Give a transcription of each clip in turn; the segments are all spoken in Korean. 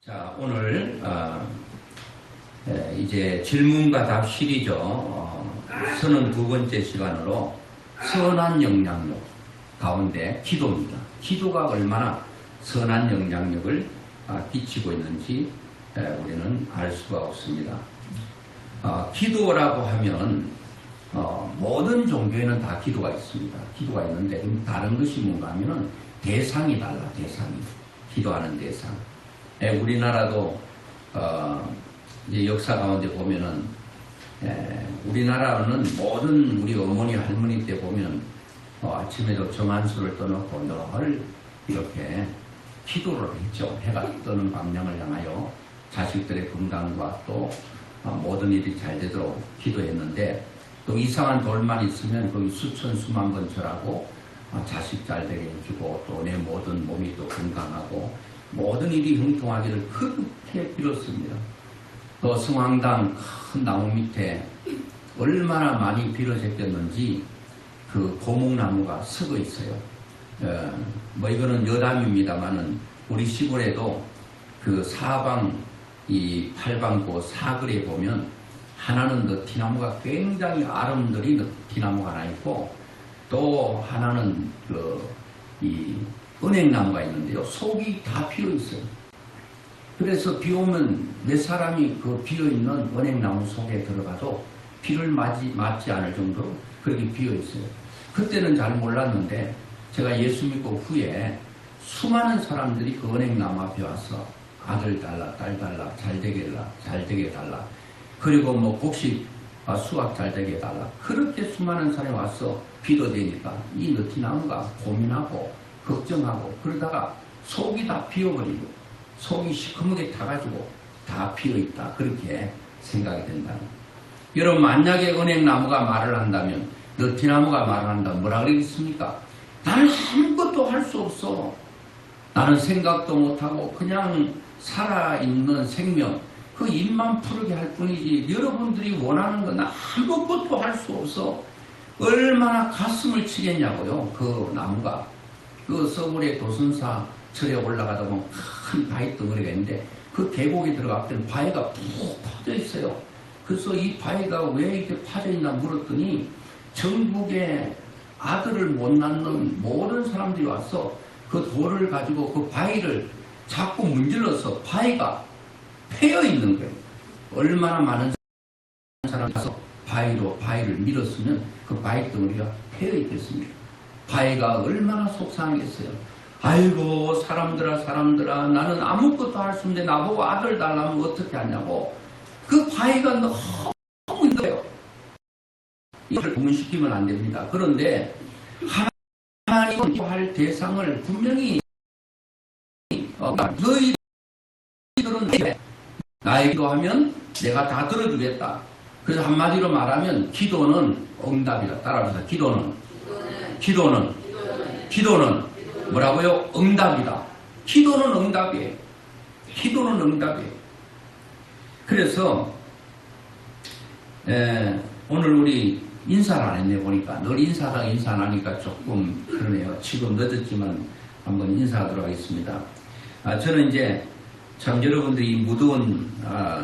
자, 오늘 이제 질문과 답 시리즈 32번째 시간으로 선한 영향력 가운데 기도입니다. 기도가 얼마나 선한 영향력을 끼치고 있는지 우리는 알 수가 없습니다. 기도라고 하면 모든 종교에는 다 기도가 있습니다. 기도가 있는데 다른 것이 뭔가 하면은 대상이 달라. 대상이 기도하는 대상. 우리나라도 이제 역사 가운데 보면은 우리나라는 모든 우리 어머니 할머니 때 보면 아침에도 정한수를 떠놓고 늘 이렇게 기도를 했죠. 해가 뜨는 방향을 향하여 자식들의 건강과 또 모든 일이 잘 되도록 기도했는데, 또 이상한 돌만 있으면 거기 수천 수만 번 절하고 자식 잘 되게 해주고 또 내 모든 몸이 또 건강하고 모든 일이 형통하기를 그렇게 빌었습니다. 또 성황당 큰 나무 밑에 얼마나 많이 빌어졌겠는지 그 고목나무가 썩어 있어요. 뭐 이거는 여담입니다만은 우리 시골에도 그 사방 이 팔방고 사거리에 보면 하나는 느티나무가 굉장히 아름드리 느티나무가 하나 있고, 또 하나는 이 은행나무가 있는데요. 속이 다 비어 있어요. 그래서 비 오면 몇 사람이 그 비어 있는 은행나무 속에 들어가도 비를 맞지 않을 정도로 그렇게 비어 있어요. 그때는 잘 몰랐는데 제가 예수 믿고 후에 수많은 사람들이 그 은행나무 앞에 와서 아들 달라, 딸 달라, 잘 되게 달라. 그리고 뭐 곡식 수확 잘 되게 해달라. 그렇게 수많은 사람이 와서 비도 되니까 이 느티나무가 고민하고 걱정하고 그러다가 속이 다 비어버리고 속이 시커멓게 타가지고 다 비어있다. 그렇게 생각이 된다. 여러분, 만약에 은행나무가 말을 한다면, 느티나무가 말을 한다면 뭐라 그러겠습니까? 나는 아무것도 할 수 없어. 나는 생각도 못하고 그냥 살아있는 생명, 그 입만 푸르게 할 뿐이지 여러분들이 원하는 건 아무것도 할 수 없어. 얼마나 가슴을 치겠냐고요. 그 나무가. 그 서울의 도선사 절에 올라가다 보면 큰 바위 덩어리가 있는데 그 계곡에 들어갔더니 바위가 푹 파져 있어요. 그래서 이 바위가 왜 이렇게 파져 있나 물었더니 전국에 아들을 못 낳는 모든 사람들이 와서 그 돌을 가지고 그 바위를 자꾸 문질러서 바위가 패여 있는 거예요. 얼마나 많은 사람이 와서 바위를 밀었으면 그 바위 덩어리가 패여 있겠습니까? 바위가 얼마나 속상하겠어요. 아이고 사람들아 나는 아무것도 할 수 없는데 나보고 아들 달라면 어떻게 하냐고. 그 바위가 너무 힘든 거예요. 이걸 구분시키면 안 됩니다. 그런데 하나님은 할 대상을 분명히 너희들은 나의 기도하면 내가 다 들어주겠다. 그래서 한마디로 말하면 기도는 응답이다. 따라합시다. 기도는 뭐라고요? 응답이다. 기도는 응답이에요. 그래서 오늘 우리 인사를 안 했네 보니까. 늘 인사당 인사 안 하니까 조금 그러네요. 지금 늦었지만 한번 인사하도록 하겠습니다. 저는 이제 참 여러분들이 무더운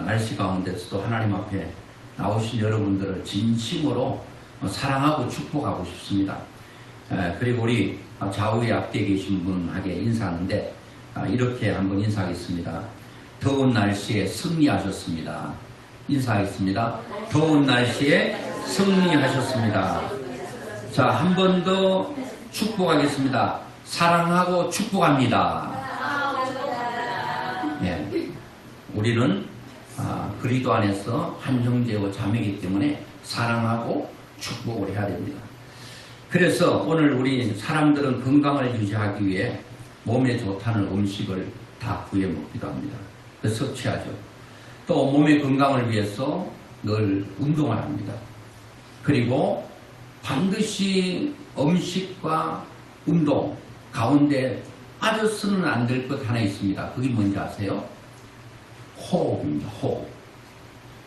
날씨 가운데서도 하나님 앞에 나오신 여러분들을 진심으로 사랑하고 축복하고 싶습니다. 그리고 우리 좌우에 앞뒤에 계신 분에게 인사하는데 이렇게 한번 인사하겠습니다. 더운 날씨에 승리하셨습니다. 인사하겠습니다. 더운 날씨에 승리하셨습니다. 자, 한 번 더 축복하겠습니다. 사랑하고 축복합니다. 우리는 그리스도 안에서 한 형제와 자매이기 때문에 사랑하고 축복을 해야 됩니다. 그래서 오늘 우리 사람들은 건강을 유지하기 위해 몸에 좋다는 음식을 다 구해 먹기도 합니다. 그래서 섭취하죠. 또 몸의 건강을 위해서 늘 운동을 합니다. 그리고 반드시 음식과 운동 가운데 빠져서는 안 될 것 하나 있습니다. 그게 뭔지 아세요? 호흡입니다. 호흡.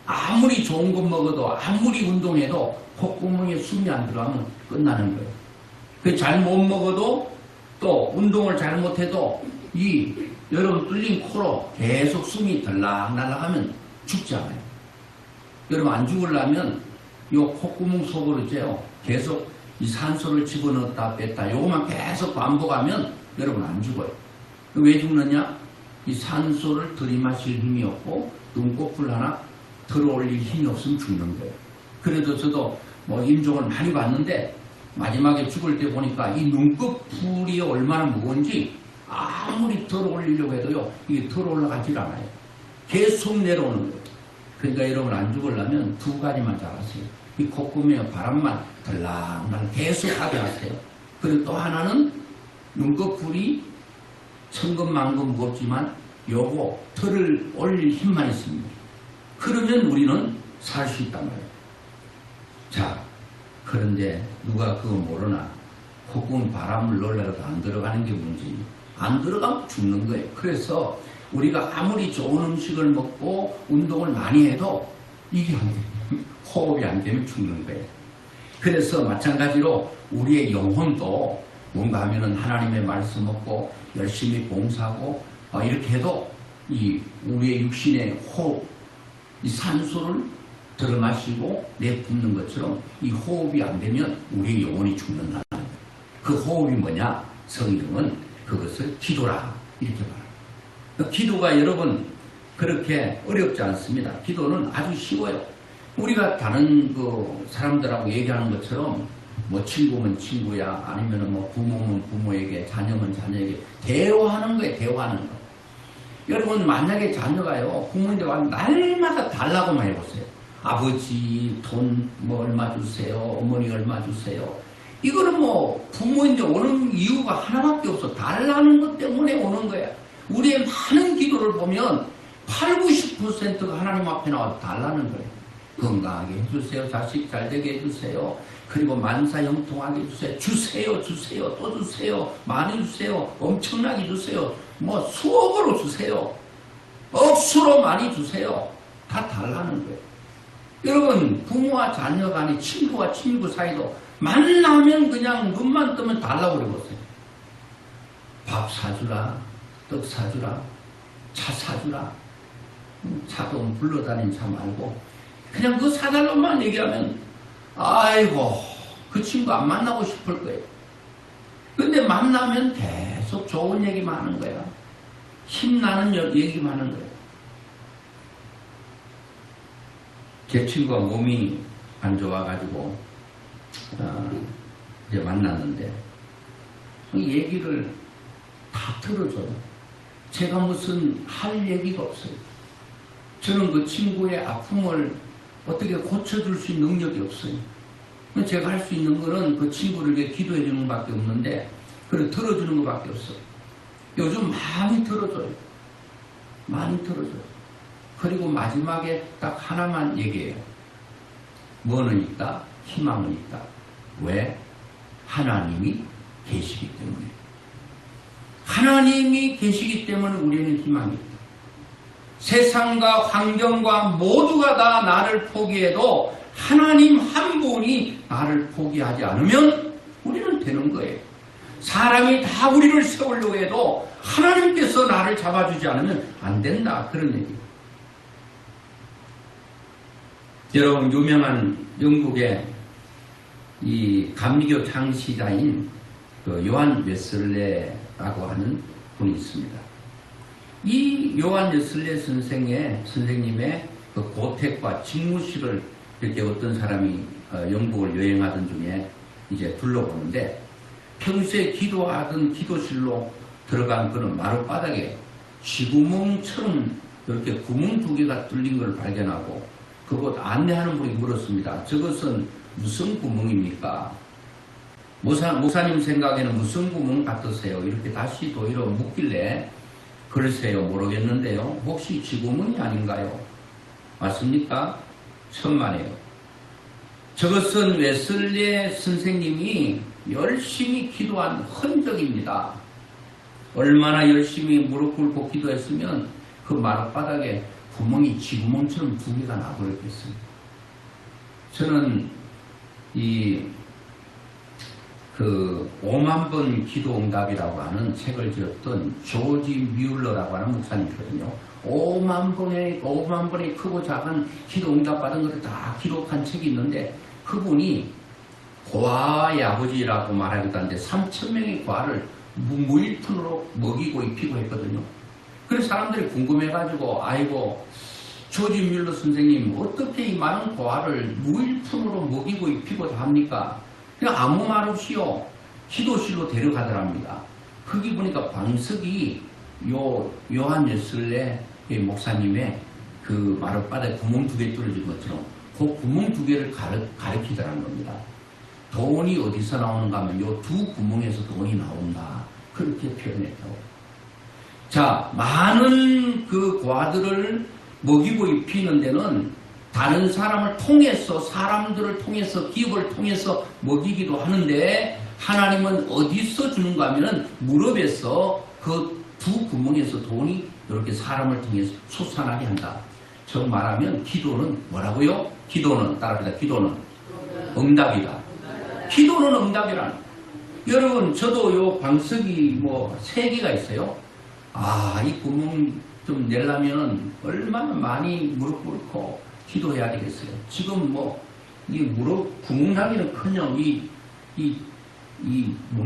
아무리 좋은 것 먹어도 아무리 운동해도 콧구멍에 숨이 안 들어가면 끝나는 거예요. 잘 못 먹어도 또 운동을 잘못해도 이 여러분 뚫린 코로 계속 숨이 들락날락하면 죽지 않아요. 여러분 안 죽으려면 요 콧구멍 속으로 이제요 계속 이 산소를 집어넣었다 뺐다 요것만 계속 반복하면 여러분 안 죽어요. 왜 죽느냐? 이 산소를 들이마실 힘이 없고 눈꺼풀 하나 들어올릴 힘이 없으면 죽는 거예요. 그래도 저도 뭐 임종을 많이 봤는데 마지막에 죽을 때 보니까 이 눈꺼풀이 얼마나 무거운지 아무리 들어올리려고 해도요 이게 들어올라가질 않아요. 계속 내려오는 거예요. 그러니까 여러분 안 죽으려면 두 가지만 잘하세요. 이 콧구멍에 바람만 들락날락 계속 하게 하세요. 그리고 또 하나는 눈꺼풀이 천근만근 무겁지만 요거 털을 올릴 힘만 있습니다. 그러면 우리는 살 수 있단 말이에요. 자, 그런데 누가 그거 모르나? 콧구멍 바람을 넣으려고 안 들어가는 게 문제지. 안 들어가면 죽는 거예요. 그래서 우리가 아무리 좋은 음식을 먹고 운동을 많이 해도 이게 안 돼요. 호흡이 안 되면 죽는 거예요. 그래서 마찬가지로 우리의 영혼도 뭔가 하면은 하나님의 말씀 먹고 열심히 봉사하고 이렇게 해도 이 우리의 육신의 호흡, 이 산소를 들어마시고 내뿜는 것처럼 이 호흡이 안 되면 우리의 영혼이 죽는다는 거예요. 그 호흡이 뭐냐? 성경은 그것을 기도라 이렇게 말합니다. 기도가 여러분 그렇게 어렵지 않습니다. 기도는 아주 쉬워요. 우리가 다른 그 사람들하고 얘기하는 것처럼 뭐 친구면 친구야 아니면 뭐 부모면 부모에게 자녀면 자녀에게 대화하는 거예요. 대화하는 거. 여러분 만약에 자녀가요 부모님들 와서 날마다 달라고만 해보세요. 아버지 돈 뭐 얼마 주세요. 어머니 얼마 주세요. 이거는 뭐 부모인데 오는 이유가 하나밖에 없어. 달라는 것 때문에 오는 거야. 우리의 많은 기도를 보면 80~90%가 하나님 앞에 나와서 달라는 거예요. 건강하게 해주세요. 자식 잘되게 해주세요. 그리고 만사 형통하게 해주세요. 주세요. 주세요. 또 주세요. 많이 주세요. 엄청나게 주세요. 뭐 수억으로 주세요. 억수로 많이 주세요. 다 달라는 거예요. 여러분 부모와 자녀 간에 친구와 친구 사이도 만나면 그냥 눈만 뜨면 달라고 그래보세요. 밥 사주라. 떡 사주라. 차 사주라. 차도 불러다니는 차 말고 그냥 그 사달라고만 얘기하면 아이고 그 친구 안 만나고 싶을 거예요. 근데 만나면 계속 좋은 얘기만 하는 거야. 힘나는 얘기만 하는 거예요. 제 친구가 몸이 안 좋아가지고 이제 만났는데 얘기를 다 들어줘요. 제가 무슨 할 얘기가 없어요. 저는 그 친구의 아픔을 어떻게 고쳐줄 수 있는 능력이 없어요. 제가 할 수 있는 거는 그 친구를 위해 기도해 주는 것밖에 없는데 그걸 들어주는 것밖에 없어요. 요즘 많이 들어줘요. 많이 들어줘요. 그리고 마지막에 딱 하나만 얘기해요. 뭐는 있다? 희망은 있다. 왜? 하나님이 계시기 때문에. 하나님이 계시기 때문에 우리는 희망이 있다. 세상과 환경과 모두가 다 나를 포기해도 하나님 한 분이 나를 포기하지 않으면 우리는 되는 거예요. 사람이 다 우리를 세우려고 해도 하나님께서 나를 잡아주지 않으면 안 된다. 그런 얘기예요. 여러분 유명한 영국의 이 감리교 창시자인 그 요한 웨슬레라고 하는 분이 있습니다. 이 요한 웨슬레 선생님의 그 고택과 집무실을 이렇게 어떤 사람이 영국을 여행하던 중에 이제 둘러보는데 평소에 기도하던 기도실로 들어간 그런 마룻바닥에 쥐구멍처럼 이렇게 구멍 두 개가 뚫린 걸 발견하고 그곳 안내하는 분이 물었습니다. 저것은 무슨 구멍입니까? 목사님 생각에는 무슨 구멍 같으세요? 이렇게 다시 도리어 묻길래 글쎄요 모르겠는데요. 혹시 쥐구멍이 아닌가요? 맞습니까? 천만에요. 저것은 웨슬레 선생님이 열심히 기도한 흔적입니다. 얼마나 열심히 무릎 꿇고 기도했으면 그 마룻바닥에 구멍이 쥐구멍처럼 두 개가 나버렸겠습니다. 저는 이 그 5만 번 기도 응답이라고 하는 책을 지었던 조지 뮬러라고 하는 목사님이거든요. 5만 번의 크고 작은 기도 응답 받은 것을 다 기록한 책이 있는데 그분이 고아의 아버지라고 말하기도 하는데 3,000명의 고아를 무일푼으로 먹이고 입히고 했거든요. 그래서 사람들이 궁금해가지고 아이고 조지 뮬러 선생님 어떻게 이 많은 고아를 무일푼으로 먹이고 입히고 다 합니까? 그냥 아무 말 없이요 기도실로 데려가더랍니다. 거기 보니까 방석이 요한 웨슬레 목사님의 그 마룻바닥에 구멍 2개 뚫어진 것처럼 그 구멍 2개를 가리키더라는 겁니다. 돈이 어디서 나오는가 하면 요 2 구멍에서 돈이 나온다. 그렇게 표현했다고. 자, 많은 그 고아들을 먹이고 입히는 데는 다른 사람을 통해서, 사람들을 통해서, 기업을 통해서 먹이기도 하는데 하나님은 어디서 주는가 하면 무릎에서 그 2 구멍에서 돈이 이렇게 사람을 통해서 솟아나게 한다. 저 말하면 기도는 뭐라고요? 기도는, 따라합니다. 기도는 응답이다. 기도는 응답이라는. 여러분, 저도 요 방석이 3개가 있어요. 이 구멍 좀 내려면 얼마나 많이 무릎 꿇고 기도해야 되겠어요. 지금 이 무릎 구멍 나기는 커녕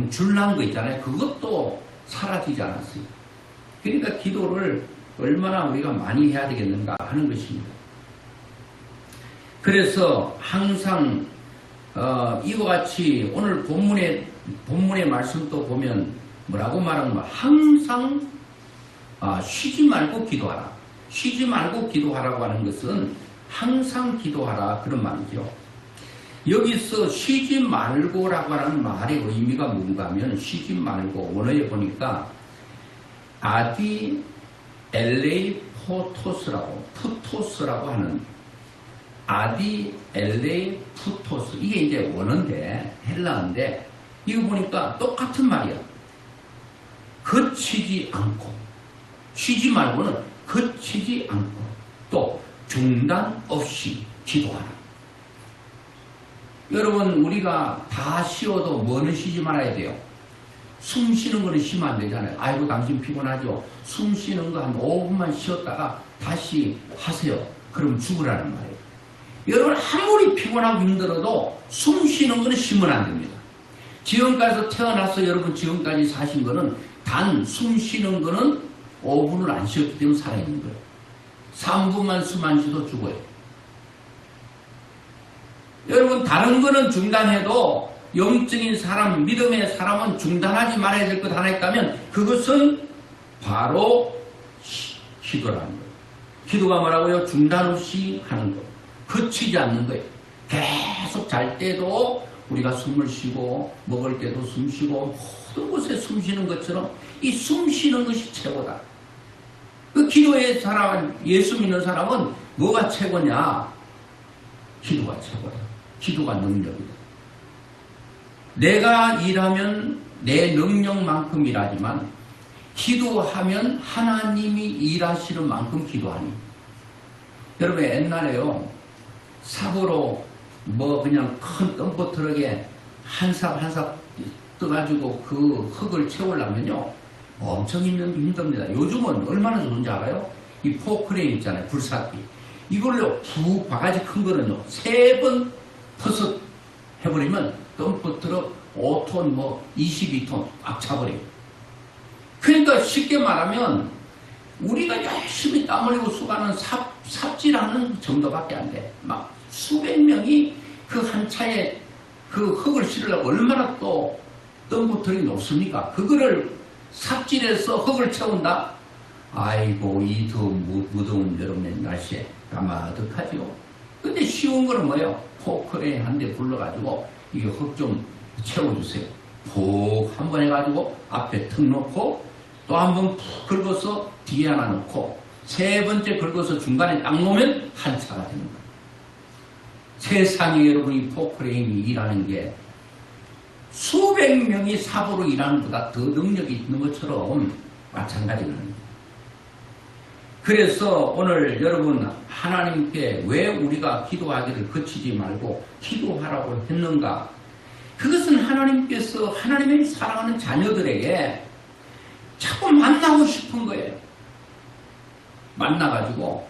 줄난 거 있잖아요. 그것도 사라지지 않았어요. 그러니까 기도를 얼마나 우리가 많이 해야 되겠는가 하는 것입니다. 그래서 항상 이와 같이 오늘 본문의 말씀도 보면 뭐라고 말하면 항상 쉬지 말고 기도하라. 쉬지 말고 기도하라고 하는 것은 항상 기도하라 그런 말이죠. 여기서 쉬지 말고라고 하는 말의 의미가 뭔가 하면 쉬지 말고 원어에 보니까 아디 엘레이 푸토스라고 하는 아디 엘레이 푸토스 이게 이제 원어인데 헬라어인데 이거 보니까 똑같은 말이야. 거치지 않고 쉬지 말고는 거치지 않고 또 중단 없이 기도하라. 여러분 우리가 다 쉬어도 뭐는 쉬지 말아야 돼요? 숨 쉬는 거는 쉬면 안 되잖아요. 아이고 당신 피곤하죠? 숨 쉬는 거 한 5분만 쉬었다가 다시 하세요. 그럼 죽으라는 말이에요. 여러분 아무리 피곤하고 힘들어도 숨 쉬는 거는 쉬면 안 됩니다. 지금까지 태어나서 여러분 지금까지 사신 거는 단 숨 쉬는 거는 5분을 안 쉬었기 때문에 살아있는 거예요. 3분만 숨 안 쉬어도 죽어요. 여러분 다른 거는 중단해도 영적인 사람, 믿음의 사람은 중단하지 말아야 될 것 하나 있다면 그것은 바로 기도라는 거예요. 기도가 뭐라고요? 중단 없이 하는 거. 거치지 않는 거예요. 계속 잘 때도 우리가 숨을 쉬고 먹을 때도 숨 쉬고 모든 곳에 숨 쉬는 것처럼 이 숨 쉬는 것이 최고다. 그 기도의 사람, 예수 믿는 사람은 뭐가 최고냐? 기도가 최고다. 기도가 능력이다. 내가 일하면 내 능력만큼 일하지만 기도하면 하나님이 일하시는 만큼 기도하니. 여러분 옛날에요 삽으로 그냥 큰 덤프 트럭에 한 삽 한 삽 떠가지고 그 흙을 채우려면요 엄청 힘듭니다. 요즘은 얼마나 좋은지 알아요? 이 포크레인 있잖아요. 불삭기. 이걸로 푹 바가지 큰 거는요 3번 퍼서 해버리면 덤프 트럭 5톤 22톤 꽉 차버려요. 그러니까 쉽게 말하면 우리가 열심히 땀 흘리고 수고하는 삽질하는 정도밖에 안 돼. 막 수백 명이 그 한 차에 그 흙을 실으려고 얼마나 또 덤프 트럭이 높습니까? 그거를 삽질해서 흙을 채운다? 아이고 이 무더운 여름의 날씨에 까마득하죠. 근데 쉬운 거는 뭐예요? 포크레인 한 대 불러가지고 이게 흙 좀 채워주세요. 푹 한 번 해가지고 앞에 턱 놓고 또 한 번 푹 긁어서 뒤에 하나 놓고 3번째 긁어서 중간에 딱 놓으면 한 차가 되는 거예요. 세상에 여러분 이 포크레인이 일하는 게 수백 명이 삽으로 일하는 것보다 더 능력이 있는 것처럼 마찬가지라는 거예요. 그래서 오늘 여러분 하나님께 왜 우리가 기도하기를 거치지 말고 기도하라고 했는가? 그것은 하나님께서 하나님의 사랑하는 자녀들에게 자꾸 만나고 싶은 거예요. 만나가지고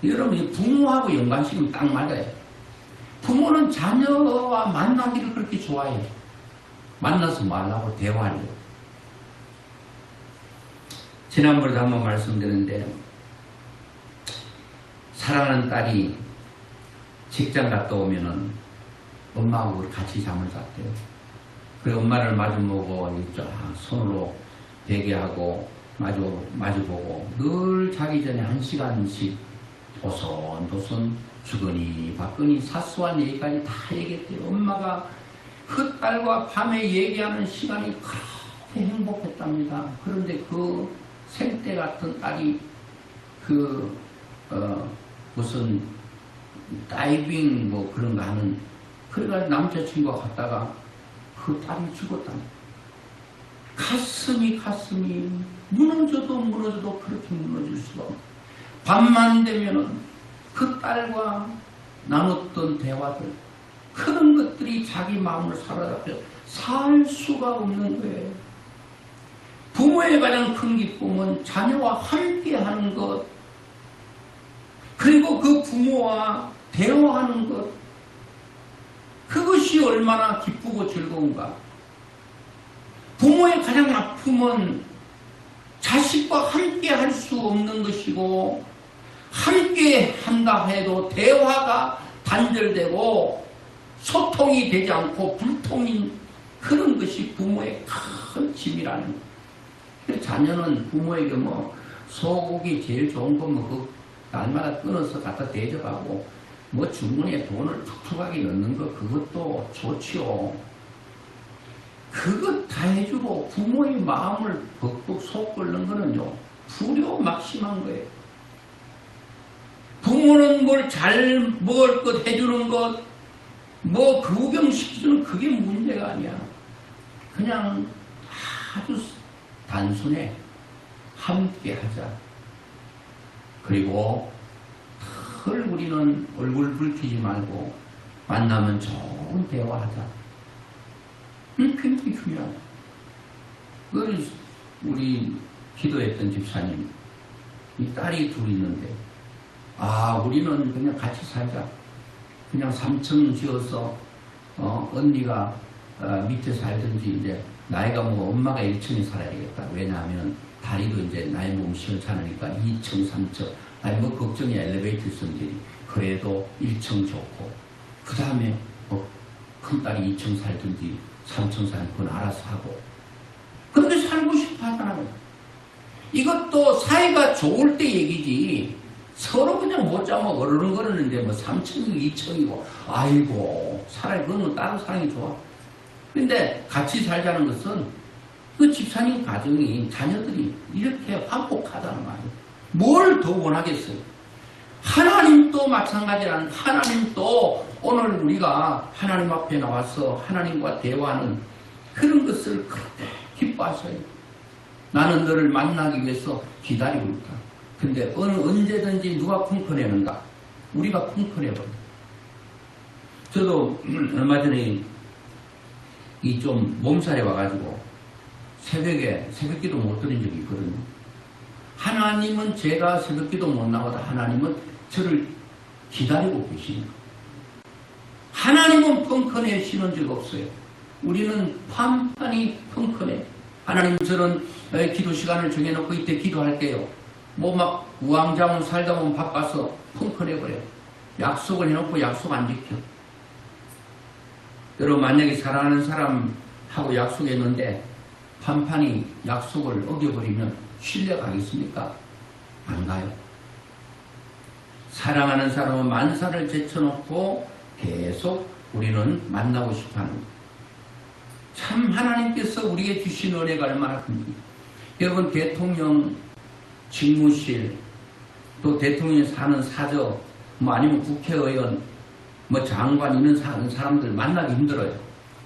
여러분이 부모하고 연관시키면 딱 맞아요. 부모는 자녀와 만나기를 그렇게 좋아해요. 만나서 말하고 대화하려고. 지난번에도 한번 말씀드렸는데 사랑하는 딸이 직장 갔다 오면은 엄마하고 같이 잠을 잤대요. 그리고 엄마를 마주보고 쫙 손으로 대기하고 마주보고 늘 자기 전에 1시간씩 도손도손 주거니 받거니 사소한 얘기까지 다 얘기했대요. 엄마가 그 딸과 밤에 얘기하는 시간이 그렇게 행복했답니다. 그런데 그 생때 같은 딸이 무슨 다이빙 뭐 그런 거 하는 그래가지고 남자친구가 갔다가 그 딸이 죽었답니다. 가슴이 무너져도 그렇게 무너질 수가 없어요. 밤만 되면은 그 딸과 나눴던 대화들 그런 것들이 자기 마음을 사로잡혀 살 수가 없는 거예요. 부모의 가장 큰 기쁨은 자녀와 함께 하는 것, 그리고 그 부모와 대화하는 것, 그것이 얼마나 기쁘고 즐거운가. 부모의 가장 아픔은 자식과 함께 할 수 없는 것이고, 함께 한다 해도 대화가 단절되고 소통이 되지 않고 불통인 그런 것이 부모의 큰 짐이라는 거예요. 자녀는 부모에게 뭐 소고기 제일 좋은 거면 그 날마다 끊어서 갖다 대접하고 뭐 주머니에 돈을 툭툭하게 넣는 거 그것도 좋지요. 그것 다 해주고 부모의 마음을 벅벅 속 끓는 거는요 불효막심한 거예요. 부모는 뭘 잘 먹을 것 해주는 것, 뭐 구경시켜주는 그게 문제가 아니야. 그냥 아주 단순해. 함께 하자. 그리고 늘 우리는 얼굴 붉히지 말고 만나면 좋은 대화하자. 굉장히 중요하다. 우리 기도했던 집사님, 이 딸이 둘 있는데, 우리는 그냥 같이 살자. 그냥 3층 지어서, 언니가 밑에 살든지, 이제, 나이가 뭐 엄마가 1층에 살아야 되겠다. 왜냐하면 다리도 이제 나이 몸 시원찮으니까 2층, 3층. 아니, 뭐 걱정이 엘리베이터 있었는지, 그래도 1층 좋고, 그 다음에 큰딸이 2층 살든지, 3층 살든 그건 알아서 하고. 그렇게 살고 싶어 하잖아요. 이것도 사이가 좋을 때 얘기지, 서로 그냥 못 자면 어르렁거리는데 뭐 3층이고 2층이고 아이고 차라리 그건 따로 사는 게 좋아. 근데 같이 살자는 것은 그 집사님 가정이 자녀들이 이렇게 화목하다는 말이에요. 뭘 더 원하겠어요. 하나님도 마찬가지라는 하나님도 오늘 우리가 하나님 앞에 나와서 하나님과 대화하는 그런 것을 그렇게 기뻐하셔요. 나는 너를 만나기 위해서 기다리고 있다. 근데 언제든지 누가 쿵쾅내는가? 우리가 쿵쾅내버려. 저도 얼마 전에 이 좀 몸살에 와가지고 새벽기도 못 드린 적이 있거든요. 하나님은 제가 새벽기도 못 나가도 하나님은 저를 기다리고 계십니다. 하나님은 펑컨해시는 적 없어요. 우리는 판판이 펑컨해. 하나님 저는 기도 시간을 정해놓고 이때 기도할게요. 뭐 막 우왕좌왕 살다 보면 바빠서 펑컨해버려요. 약속을 해놓고 약속 안 지켜. 여러분 만약에 사랑하는 사람하고 약속했는데 판판이 약속을 어겨버리면 신뢰 가겠습니까? 안 가요. 사랑하는 사람은 만사를 제쳐놓고 계속 우리는 만나고 싶어하는 거예요. 참 하나님께서 우리에게 주신 은혜가 얼마나 큽니까? 여러분 대통령 직무실 또 대통령이 사는 사저 뭐 아니면 국회의원 뭐 장관 있는 사람들 만나기 힘들어요.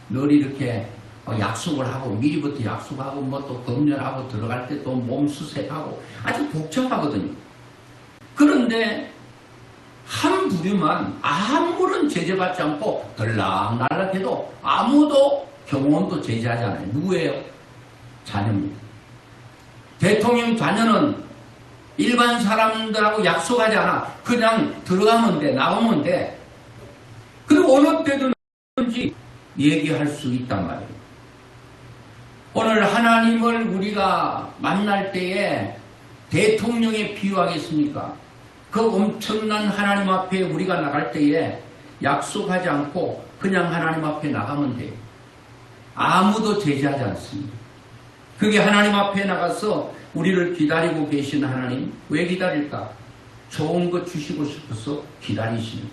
늘 이렇게 약속을 하고 미리부터 약속하고 뭐 또 검열하고 들어갈 때 또 몸 수색하고 아주 복잡하거든요. 그런데 한 부류만 아무런 제재받지 않고 들락날락해도 아무도 경호원도 제재하지 않아요. 누구예요? 자녀입니다. 대통령 자녀는 일반 사람들하고 약속하지 않아. 그냥 들어가면 돼, 나오면 돼. 그리고 어느 때든지 얘기할 수 있단 말이에요. 오늘 하나님을 우리가 만날 때에 대통령에 비유하겠습니까? 그 엄청난 하나님 앞에 우리가 나갈 때에 약속하지 않고 그냥 하나님 앞에 나가면 돼요. 아무도 제재하지 않습니다. 그게 하나님 앞에 나가서 우리를 기다리고 계신 하나님. 왜 기다릴까? 좋은 것 주시고 싶어서 기다리시는.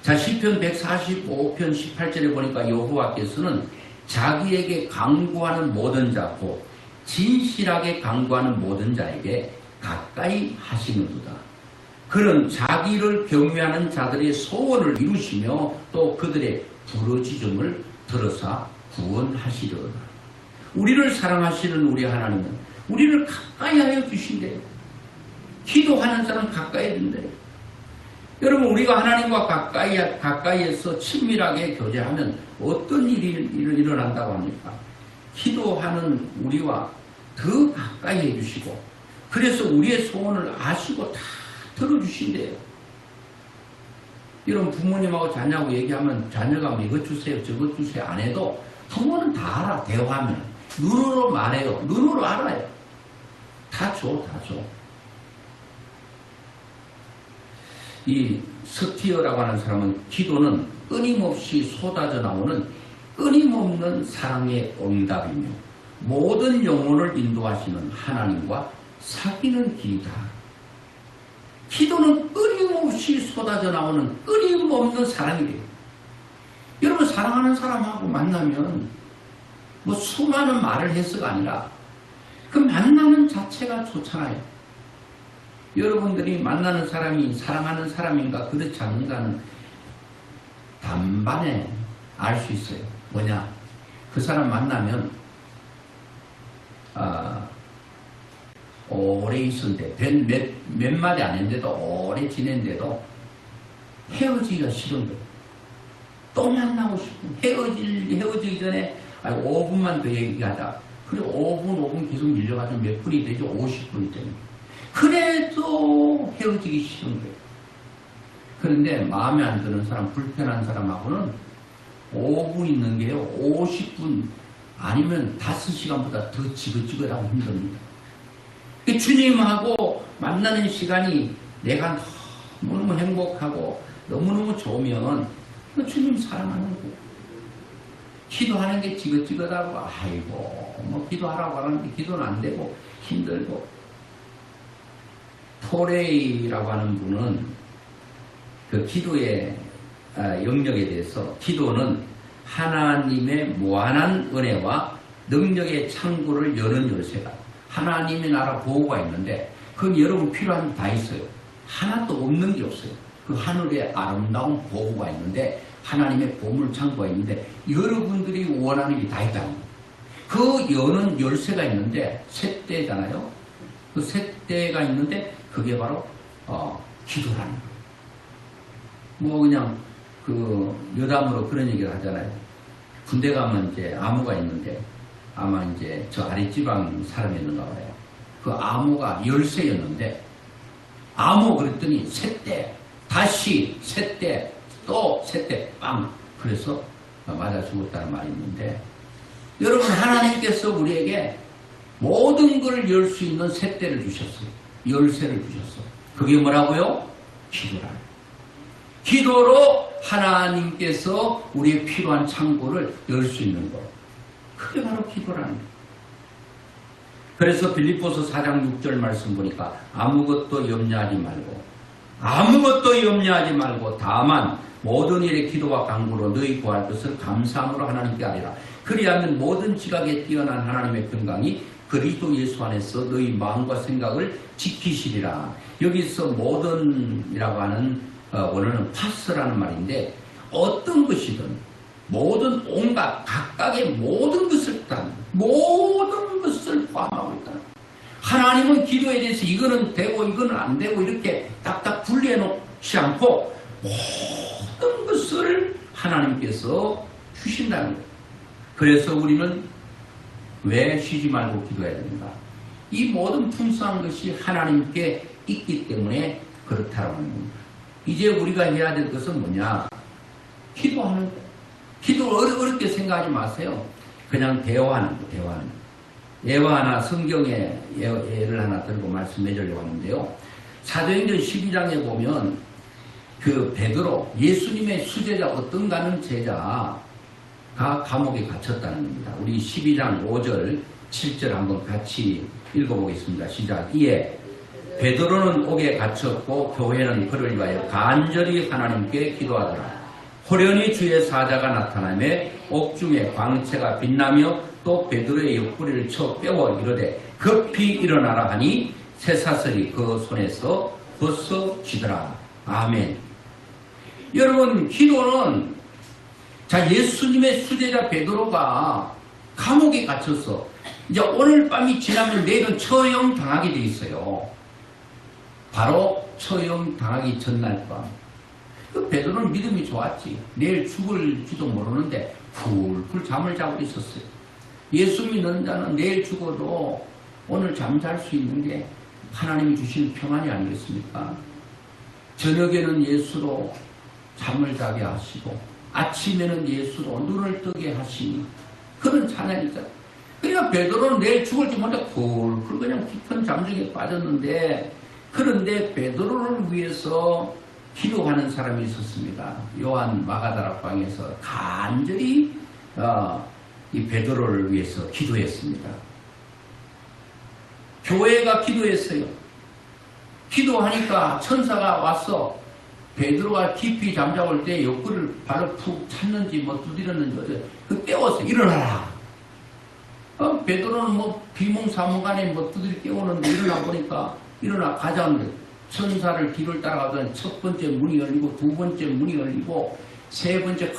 자, 시편 145편 18절에 보니까 여호와께서는 자기에게 강구하는 모든 자고 진실하게 강구하는 모든 자에게 가까이 하시는도다. 그는 자기를 경외하는 자들의 소원을 이루시며 또 그들의 부르짖음을 들어사 구원하시려다. 우리를 사랑하시는 우리 하나님은 우리를 가까이 하여 주신대요. 기도하는 사람 가까이 된대요. 여러분, 우리가 하나님과 가까이에서 친밀하게 교제하면 어떤 일이 일어난다고 합니까? 기도하는 우리와 더 가까이 해주시고, 그래서 우리의 소원을 아시고 다 들어주신대요. 이런 부모님하고 자녀하고 얘기하면 자녀가 뭐 이것 주세요, 저것 주세요 안 해도 부모는 다 알아. 대화하면 눈으로 말해요. 눈으로 알아요. 다 줘, 다 줘. 이 스티어라고 하는 사람은 기도는 끊임없이 쏟아져 나오는 끊임없는 사랑의 응답이며 모든 영혼을 인도하시는 하나님과 사귀는 길이다. 기도는 끊임없이 쏟아져 나오는 끊임없는 사랑이래요. 여러분, 사랑하는 사람하고 만나면 뭐 수많은 말을 해서가 아니라 그 만나는 자체가 좋잖아요. 여러분들이 만나는 사람이 사랑하는 사람인가 그렇지 않는가는 단번에 알 수 있어요. 뭐냐? 그 사람 만나면 오래 있었는데 몇 마디 안 했는데도 오래 지낸데도 헤어지기가 싫은 거예요. 또 만나고 싶은. 헤어지기 전에 5분만 더 얘기하자. 그리고 5분 계속 밀려가지고 몇 분이 되죠? 50분이 되는. 그래도 헤어지기 싫은 거예요. 그런데 마음에 안 드는 사람, 불편한 사람하고는 5분 있는 게요, 50분 아니면 5시간보다 더 지긋지긋하고 힘듭니다. 주님하고 만나는 시간이 내가 너무너무 행복하고 너무너무 좋으면 주님 사랑하는 거예요. 기도하는 게 지긋지긋하고 아이고 뭐 기도하라고 하는데 기도는 안 되고 힘들고. 토레이라고 하는 분은 그 기도의 영역에 대해서 기도는 하나님의 무한한 은혜와 능력의 창구를 여는 열쇠다. 하나님의 나라 보호가 있는데 그건 여러분 필요한 게 다 있어요. 하나도 없는 게 없어요. 그 하늘에 아름다운 보호가 있는데 하나님의 보물 창고가 있는데 여러분들이 원하는 게 다 있다는 거예요. 그 여는 열쇠가 있는데 셋대잖아요. 그 셋대가 있는데 그게 바로 기도라는 거예요. 뭐 그냥 그 여담으로 그런 얘기를 하잖아요. 군대 가면 이제 암호가 있는데 아마 이제 저 아랫지방 사람이었는가 봐요. 그 암호가 열쇠였는데 암호 그랬더니 셋대 다시 셋대 또 셋대 빵 그래서 맞아 죽었다는 말이 있는데 여러분 하나님께서 우리에게 모든 걸 열 수 있는 셋대를 주셨어요. 열쇠를 주셨어요. 그게 뭐라고요? 기도라는. 기도로 하나님께서 우리의 필요한 창고를 열 수 있는 것. 그게 바로 기도라는 거예요. 그래서 빌립보서 4장 6절 말씀 보니까 아무것도 염려하지 말고 다만 모든 일에 기도와 간구로 너희 구할 것을 감사함으로 하나님께 아뢰라. 그리하면 모든 지각에 뛰어난 하나님의 평강이 그리스도 예수 안에서 너희 마음과 생각을 지키시리라. 여기서 모든이라고 하는 원어는 파스라는 말인데 어떤 것이든 모든 온갖 각각의 모든 것을 포함하고 있다. 하나님은 기도에 대해서 이거는 되고 이거는 안 되고 이렇게 딱딱 분리해 놓지 않고 모든 것을 하나님께서 주신다는 거예요. 그래서 우리는 왜 쉬지 말고 기도해야 됩니까? 이 모든 풍성한 것이 하나님께 있기 때문에 그렇다는 겁니다. 이제 우리가 해야 될 것은 뭐냐? 기도하는 거예요. 기도를 어렵게 생각하지 마세요. 그냥 대화하는 거예요. 대화하는 거예요. 예화 하나, 성경에 예를 하나 들고 말씀해 주려고 하는데요. 사도행전 12장에 보면 그 베드로, 예수님의 수제자 어떤가는 제자가 감옥에 갇혔다는 겁니다. 우리 12장 5절, 7절 한번 같이 읽어보겠습니다. 시작. 이에 베드로는 옥에 갇혔고 교회는 그를 위하여 간절히 하나님께 기도하더라. 호련히 주의 사자가 나타나며 옥중에 광채가 빛나며 또 베드로의 옆구리를 쳐 빼어 이르되 급히 일어나라 하니 쇠사슬이 그 손에서 벗어지더라. 아멘. 여러분, 기도는 자, 예수님의 수제자 베드로가 감옥에 갇혔어. 이제 오늘 밤이 지나면 내일은 처형 당하게 돼 있어요. 바로 처형 당하기 전날 밤. 그 베드로는 믿음이 좋았지. 내일 죽을지도 모르는데 훌훌 잠을 자고 있었어요. 예수 믿는 자는 내일 죽어도 오늘 잠잘 수 있는 게 하나님이 주신 평안이 아니겠습니까? 저녁에는 예수로 잠을 자게 하시고 아침에는 예수로 눈을 뜨게 하시니 그런 찬양이잖아요. 그러니까 베드로는 내일 죽을지 모르는데 훌훌 그냥 깊은 잠중에 빠졌는데, 그런데 베드로를 위해서 기도하는 사람이 있었습니다. 요한 마가다락방에서 간절히 이 베드로를 위해서 기도했습니다. 교회가 기도했어요. 기도하니까 천사가 와서 베드로가 깊이 잠자고 올 때 옆구리를 발을 푹 찼는지 뭐 두드렸는지 어째 그 깨워서 일어나라. 베드로는 뭐 비몽사몽간에 뭐 두드려 깨우는데 일어나 보니까 일어나 가자는데 천사를 뒤를 따라가더니 첫 번째 문이 열리고 두 번째 문이 열리고 세 번째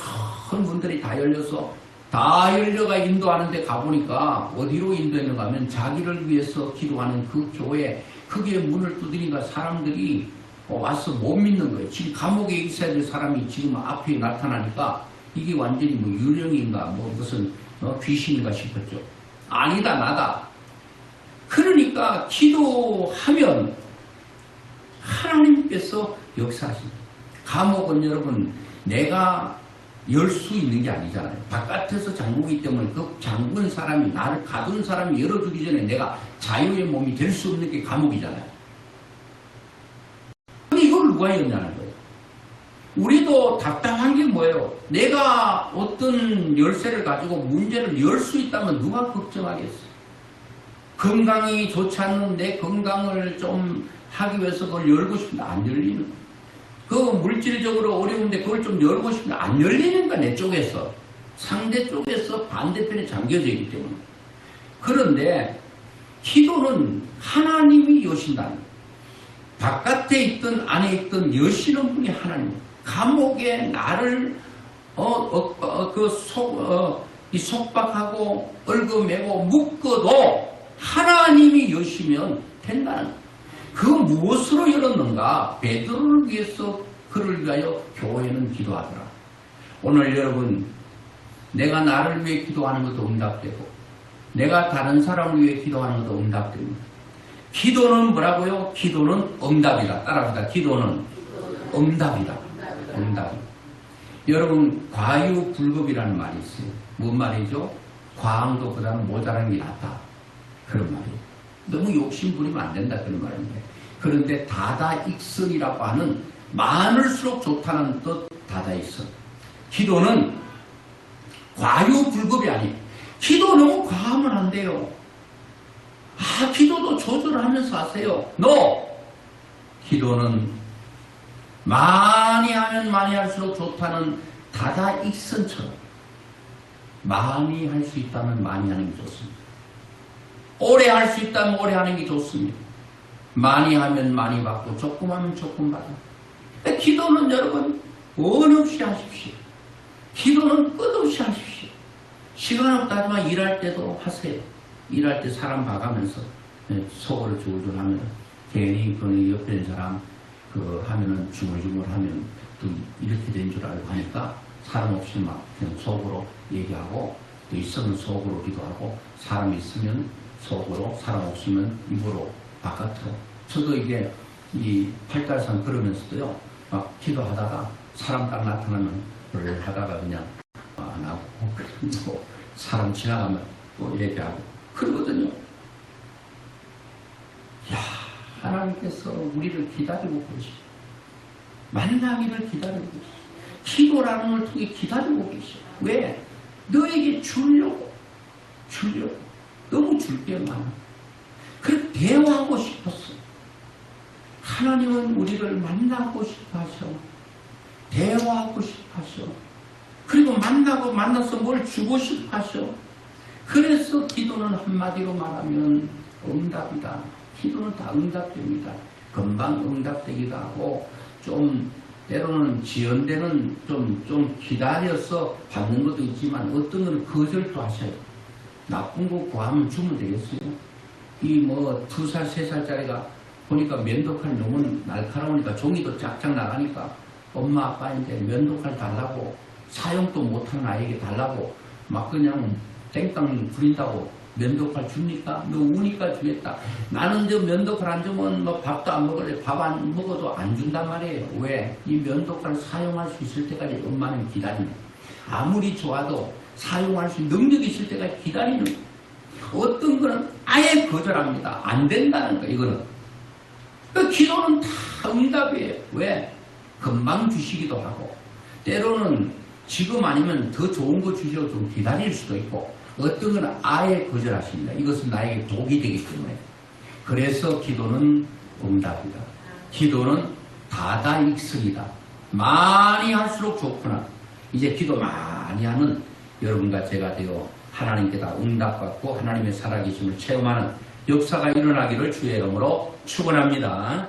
큰 문들이 다 열려서 다 열려가 인도하는데 가보니까 어디로 인도했는가 하면 자기를 위해서 기도하는 그 교회, 그게 문을 두드리니까 사람들이 와서 못 믿는 거예요. 지금 감옥에 있어야 될 사람이 지금 앞에 나타나니까 이게 완전히 뭐 유령인가 뭐 무슨 귀신인가 싶었죠. 아니다 나다. 그러니까 기도하면 하나님께서 역사하십니다. 감옥은 여러분 내가 열 수 있는 게 아니잖아요. 바깥에서 잠그기 때문에 그 잠근 사람이, 나를 가둔 사람이 열어주기 전에 내가 자유의 몸이 될 수 없는 게 감옥이잖아요. 근데 이걸 누가 열냐는 거예요. 우리도 답답한 게 뭐예요? 내가 어떤 열쇠를 가지고 문제를 열 수 있다면 누가 걱정하겠어요? 건강이 좋지 않는 내 건강을 좀 하기 위해서 그걸 열고 싶은데 안 열리는 거예요. 그 물질적으로 어려운데 그걸 좀 열고 싶은데 안 열리는 거야. 내 쪽에서. 상대 쪽에서 반대편에 잠겨져 있기 때문에. 그런데 기도는 하나님이 여신다는 거예요. 바깥에 있든 안에 있든 여시는 분이 하나님. 감옥에 나를 속박하고 얽어매고 묶어도 하나님이 여시면 된다는 거예요. 그 무엇으로 열었는가? 베드로를 위해서 그를 위하여 교회는 기도하더라. 오늘 여러분, 내가 나를 위해 기도하는 것도 응답되고 내가 다른 사람을 위해 기도하는 것도 응답됩니다. 기도는 뭐라고요? 기도는 응답이다. 따라합시다. 기도는 응답이다. 응답이다. 여러분, 과유불급이라는 말이 있어요. 뭔 말이죠? 과항도 그다음 모자란 게 낫다. 그런 말이에요. 너무 욕심 부리면 안 된다 그런 말인데, 그런데 다다익선이라고 하는 많을수록 좋다는 뜻 다다익선. 기도는 과유불급이 아니에요. 기도 너무 과하면 안 돼요. 기도도 조절하면서 하세요. No! 기도는 많이 하면 많이 할수록 좋다는 다다익선처럼 많이 할 수 있다면 많이 하는 게 좋습니다. 오래 할 수 있다면 오래 하는 게 좋습니다. 많이 하면 많이 받고 조금 하면 조금 받아. 기도는 여러분 원 없이 하십시오. 기도는 끝없이 하십시오. 시간 없다지만 일할 때도 하세요. 일할 때 사람 봐가면서 속을 줄줄 하면 괜히 그 옆에 있는 사람 하면은 중얼중얼 하면 또 이렇게 된 줄 알고 하니까 사람 없이 막 그냥 속으로 얘기하고 또 있으면 속으로 기도하고 사람이 있으면 속으로 사람 없으면 입으로 바깥으로 저도 이게 이 팔달산 걸으면서도요 막 기도하다가 사람 딱 나타나면 그걸 하다가 그냥 안 하고 그리고 사람 지나가면 또 얘기하고 그러거든요. 야, 하나님께서 우리를 기다리고 계시 만나기를 기다리고 계시 기도라는 걸 통해 기다리고 계시 왜? 너에게 주려고 너무 줄 게 많아. 그래서 대화하고 싶었어. 하나님은 우리를 만나고 싶어 하셔. 대화하고 싶어 하셔. 그리고 만나서 뭘 주고 싶어 하셔. 그래서 기도는 한마디로 말하면 응답이다. 기도는 다 응답됩니다. 금방 응답되기도 하고 좀 때로는 지연되는 좀 기다려서 받는 것도 있지만 어떤 건 거절도 하셔요. 나쁜 거 구하면 주면 되겠어요. 이 뭐 2살, 3살짜리가 보니까 면도칼 너무 날카로우니까 종이도 쫙쫙 나가니까 엄마 아빠인데 면도칼 달라고 사용도 못하는 아이에게 달라고 막 그냥 땡깡 부린다고 면도칼 줍니까? 너 우니까 주겠다. 나는 저 면도칼 안 주면 뭐 밥도 안 먹을래. 밥 안 먹어도 안 준단 말이에요. 왜? 이 면도칼을 사용할 수 있을 때까지 엄마는 기다리는. 아무리 좋아도 사용할 수 있는 능력이 있을 때까지 기다리는. 어떤 거는 아예 거절합니다. 안 된다는 거 이거는. 그 기도는 다 응답이에요. 왜? 금방 주시기도 하고 때로는 지금 아니면 더 좋은 거 주셔도 좀 기다릴 수도 있고 어떤 건 아예 거절하십니다. 이것은 나에게 독이 되기 때문에. 그래서 기도는 응답이다. 기도는 다다익선이다. 많이 할수록 좋구나. 이제 기도 많이 하는 여러분과 제가 되어 하나님께 다 응답받고 하나님의 살아계심을 체험하는 역사가 일어나기를 주의 이름으로 축원합니다.